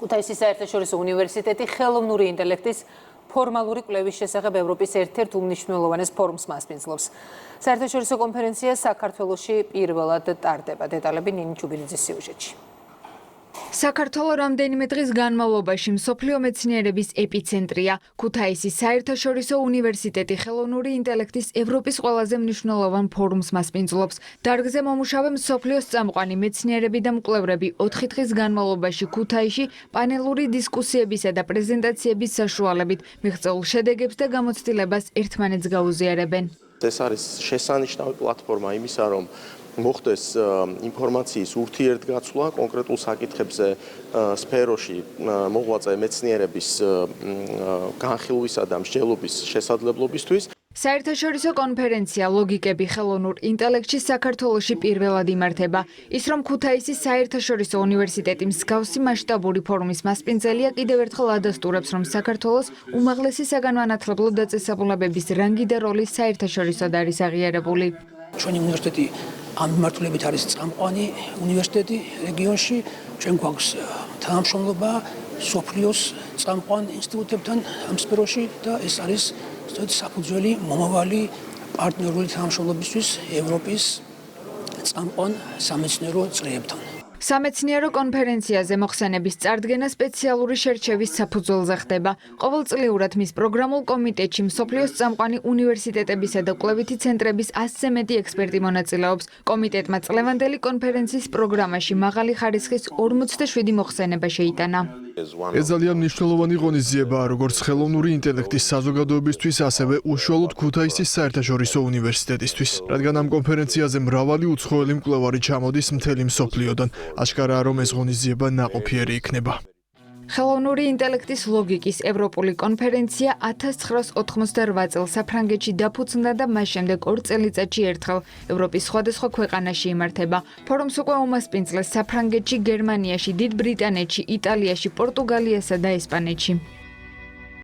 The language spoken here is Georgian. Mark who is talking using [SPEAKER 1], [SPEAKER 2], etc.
[SPEAKER 1] ქუთაისის საერთაშორისო უნივერსიტეტი ხელოვნური ინტელექტის ფორმალური კვლევის შესახებ ევროპის ერთ-ერთ უმნიშვნელოვანეს ფორუმს მასპინძლობს. საერთაშორისო კონფერენცია საქართველოში პირველად ტარდება. დეტალები ნინი ჩუბინიძის სიუჟეტში.
[SPEAKER 2] საქართველო რამდენიმე დღის განმავლობაში მსოფლიო მეცნიერების ეპიცენტრია. ქუთაისის საერთაშორისო უნივერსიტეტი ხელოვნური ინტელექტის ევროპის ყველაზე მნიშვნელოვან ფორუმს მასპინძლობს. დარგზე მომუშავე მსოფლიოს წამყვანი მეცნიერები და მკვლევრები 4 დღის განმავლობაში ქუთაისში პანელური დისკუსიებისა და პრეზენტაციების საშუალებით მიღწეულ შედეგებს და გამოცდილებას ერთმანეთს გაუზიარებენ.
[SPEAKER 3] ეს არის შესანიშნავი პლატფორმა იმისა, რომ მოხდეს ინფორმაციის ურთიერთგაცვლა კონკრეტულ საკითხებზე სფეროში მოღვაწე მეცნიერების განხილვისა და მსჯელობის შესაძლებლობისთვის.
[SPEAKER 2] საერთაშორისო კონფერენცია ლოგიკები ხელოვნურ ინტელექტში საქართველოში პირველად იმართება. ის რომ ქუთაისის საერთაშორისო უნივერსიტეტი მსგავსი მასშტაბური ფორუმის მასპინძელია, კიდევ ერთხელ ადასტურებს, რომ საქართველოს უმაღლესი საგანმანათლებლო დაწესებულებების რანგი და როლი საერთაშორისოდ არის აღიარებული.
[SPEAKER 4] ჩვენი უნივერსიტეტი ამ მიმართულებით არის წამყვანი უნივერსიტეტი რეგიონში. ჩვენ გვაქვს თანამშრომლობა სოფლიოს წამყვან ინსტიტუტებთან ამ სფეროში და ეს არის საფუძველი მომავალი პარტნიორული თანამშრომლობისთვის ევროპის წამყვან სამეცნიერო წრეებთან.
[SPEAKER 2] სამეცნიერო კონფერენციაზე მოხსენების წარდგენა სპეციალური შერჩევის საფუძველზე ხდება. ყოველწლიურად მის პროგრამულ კომიტეტში მსოფლიოს წამყვანი უნივერსიტეტებისა და კვლევითი ცენტრების 100-ზე მეტი ექსპერტი მონაწილეობს. კომიტეტმა წლევანდელი კონფერენციის პროგრამაში მაღალი ხარისხის 47 მოხსენება შეიტანა.
[SPEAKER 5] ეს ძალიან მნიშვნელოვანი ღონისძიებაა როგორც ხელოვნური ინტელექტის საზოგადოებისთვის, ასევე უშუალოდ ქუთაისის საერთაშორისო უნივერსიტეტისთვის, რადგან ამ კონფერენციაზე მრავალი უცხოელი მკვლევარი ჩამოდის მთელი მსოფლიოდან. აშკარაა, რომ ეს ღონისძიება ნაყოფიერი იქნება.
[SPEAKER 2] ხელოვნური ინტელექტის ლოგიკის ევროპული კონფერენცია 1988 წელს საფრანგეთში დაფუძნდა და მას შემდეგ 2 წელიწადში ერთხელ ევროპის სხვადასხვა ქვეყანაში იმართება. ფორუმს უკვე უმასპინძლეს საფრანგეთში, გერმანიაში, დიდ ბრიტანეთში, იტალიაში, პორტუგალიასა და ესპანეთში.